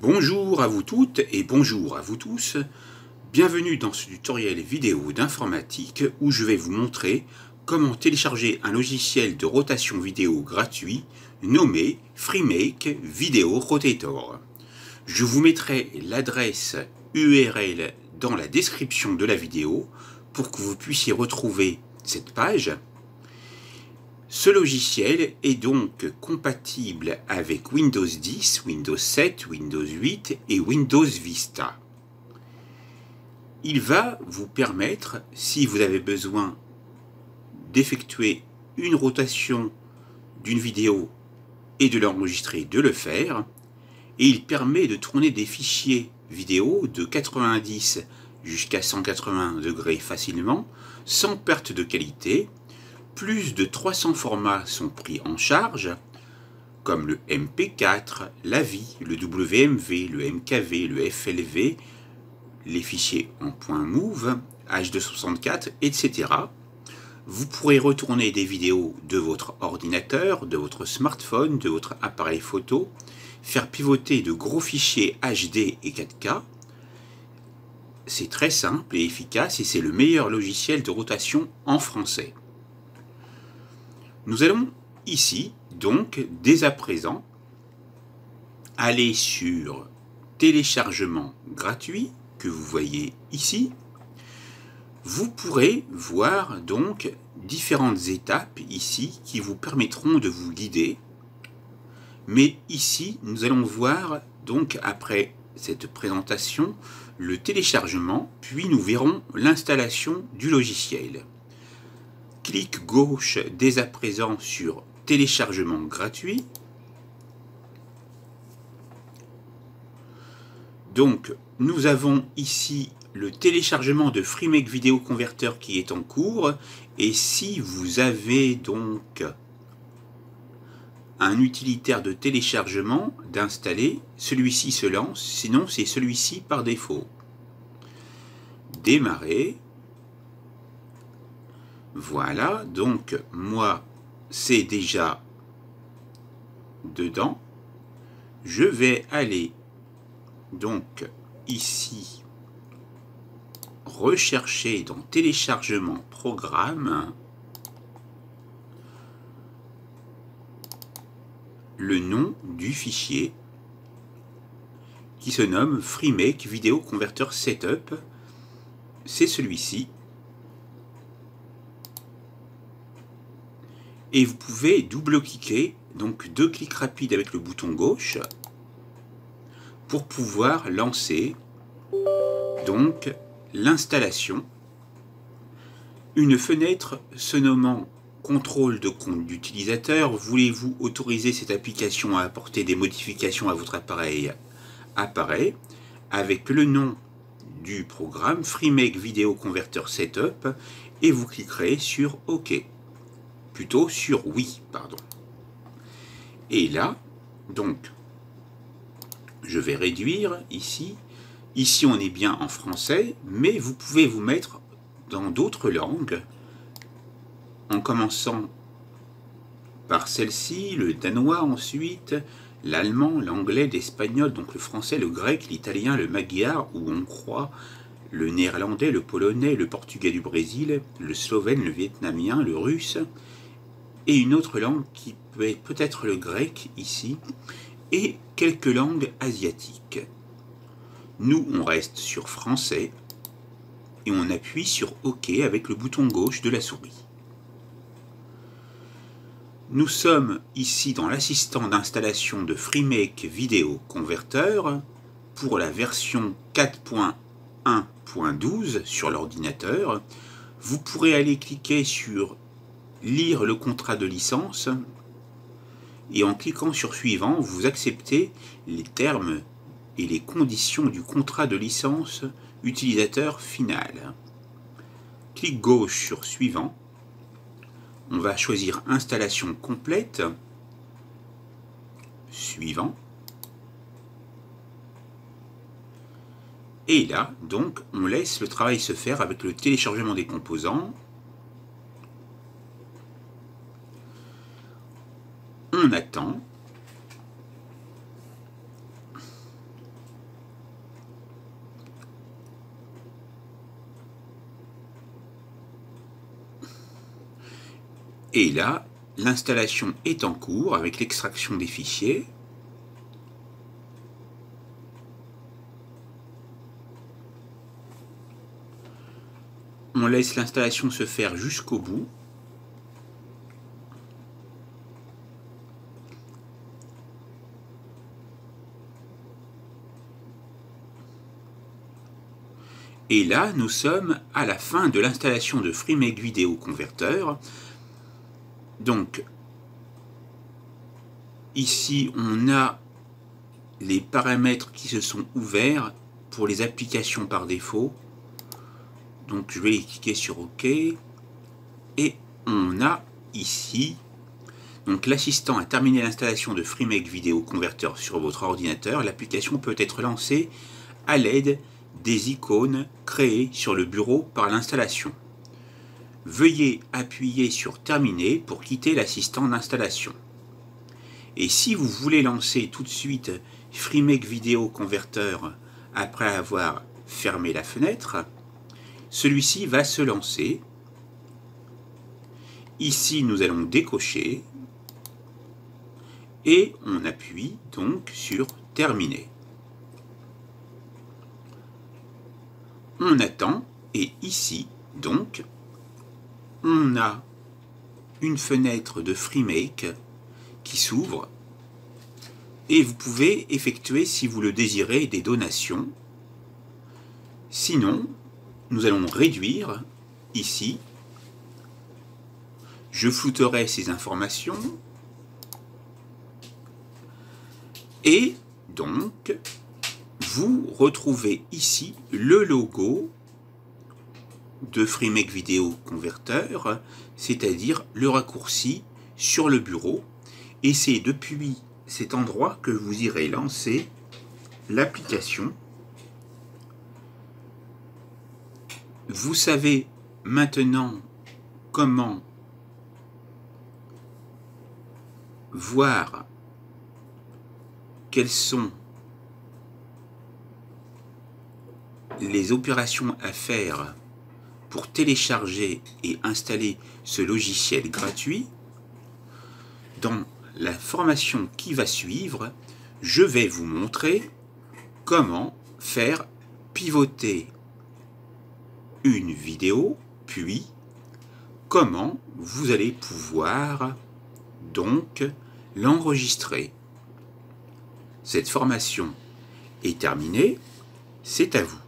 Bonjour à vous toutes et bonjour à vous tous. Bienvenue dans ce tutoriel vidéo d'informatique où je vais vous montrer comment télécharger un logiciel de rotation vidéo gratuit nommé FreeMake Video Rotator. Je vous mettrai l'adresse URL dans la description de la vidéo pour que vous puissiez retrouver cette page. Ce logiciel est donc compatible avec Windows 10, Windows 7, Windows 8 et Windows Vista. Il va vous permettre, si vous avez besoin d'effectuer une rotation d'une vidéo et de l'enregistrer, de le faire. Et il permet de tourner des fichiers vidéo de 90 jusqu'à 180 degrés facilement, sans perte de qualité. Plus de 300 formats sont pris en charge, comme le MP4, l'AVI, le WMV, le MKV, le FLV, les fichiers en .mov, H264, etc. Vous pourrez retourner des vidéos de votre ordinateur, de votre smartphone, de votre appareil photo, faire pivoter de gros fichiers HD et 4K. C'est très simple et efficace et c'est le meilleur logiciel de rotation en français. Nous allons ici, donc, dès à présent, aller sur téléchargement gratuit, que vous voyez ici. Vous pourrez voir donc différentes étapes ici qui vous permettront de vous guider. Mais ici, nous allons voir donc après cette présentation le téléchargement, puis nous verrons l'installation du logiciel. Clic gauche dès à présent sur téléchargement gratuit. Donc nous avons ici le téléchargement de FreeMake Video Converter qui est en cours, et si vous avez donc un utilitaire de téléchargement d'installer, celui-ci se lance, sinon c'est celui-ci par défaut. Démarrer. Voilà, donc moi c'est déjà dedans. Je vais aller donc ici rechercher dans téléchargement programme le nom du fichier qui se nomme FreeMake Video Converter Setup. C'est celui-ci. Et vous pouvez double-cliquer, donc deux clics rapides avec le bouton gauche, pour pouvoir lancer donc l'installation. Une fenêtre se nommant contrôle de compte d'utilisateur. Voulez-vous autoriser cette application à apporter des modifications à votre appareil? Apparaît avec le nom du programme FreeMake Video Converter Setup et vous cliquerez sur OK. Plutôt sur oui, pardon. Et là, donc, je vais réduire ici. Ici, on est bien en français, mais vous pouvez vous mettre dans d'autres langues, en commençant par celle-ci, le danois ensuite, l'allemand, l'anglais, l'espagnol, donc le français, le grec, l'italien, le magyar ou hongrois, le néerlandais, le polonais, le portugais du Brésil, le slovène, le vietnamien, le russe, et une autre langue qui peut être peut-être le grec ici, et quelques langues asiatiques. Nous, on reste sur français, et on appuie sur OK avec le bouton gauche de la souris. Nous sommes ici dans l'assistant d'installation de FreeMake Video Converter pour la version 4.1.12 sur l'ordinateur. Vous pourrez aller cliquer sur lire le contrat de licence et en cliquant sur suivant, vous acceptez les termes et les conditions du contrat de licence utilisateur final. Clic gauche sur suivant. On va choisir installation complète. Suivant. Et là, donc, on laisse le travail se faire avec le téléchargement des composants. On attend. Et là, l'installation est en cours avec l'extraction des fichiers. On laisse l'installation se faire jusqu'au bout. Et là, nous sommes à la fin de l'installation de FreeMake Video Converter. Donc, ici, on a les paramètres qui se sont ouverts pour les applications par défaut. Donc, je vais cliquer sur OK. Et on a ici, donc l'assistant a terminé l'installation de FreeMake Video Converter sur votre ordinateur. L'application peut être lancée à l'aide des icônes créées sur le bureau par l'installation. Veuillez appuyer sur Terminer pour quitter l'assistant d'installation. Et si vous voulez lancer tout de suite FreeMake Video Converter après avoir fermé la fenêtre, celui-ci va se lancer. Ici, nous allons décocher et on appuie donc sur Terminer. On attend et ici, donc, on a une fenêtre de FreeMake qui s'ouvre et vous pouvez effectuer, si vous le désirez, des donations. Sinon, nous allons réduire ici. Je flouterai ces informations et donc vous retrouvez ici le logo de FreeMake Video Converter, c'est-à-dire le raccourci sur le bureau, et c'est depuis cet endroit que vous irez lancer l'application. Vous savez maintenant comment voir quelles sont les opérations à faire pour télécharger et installer ce logiciel gratuit. Dans la formation qui va suivre, je vais vous montrer comment faire pivoter une vidéo, puis comment vous allez pouvoir donc l'enregistrer. Cette formation est terminée, c'est à vous.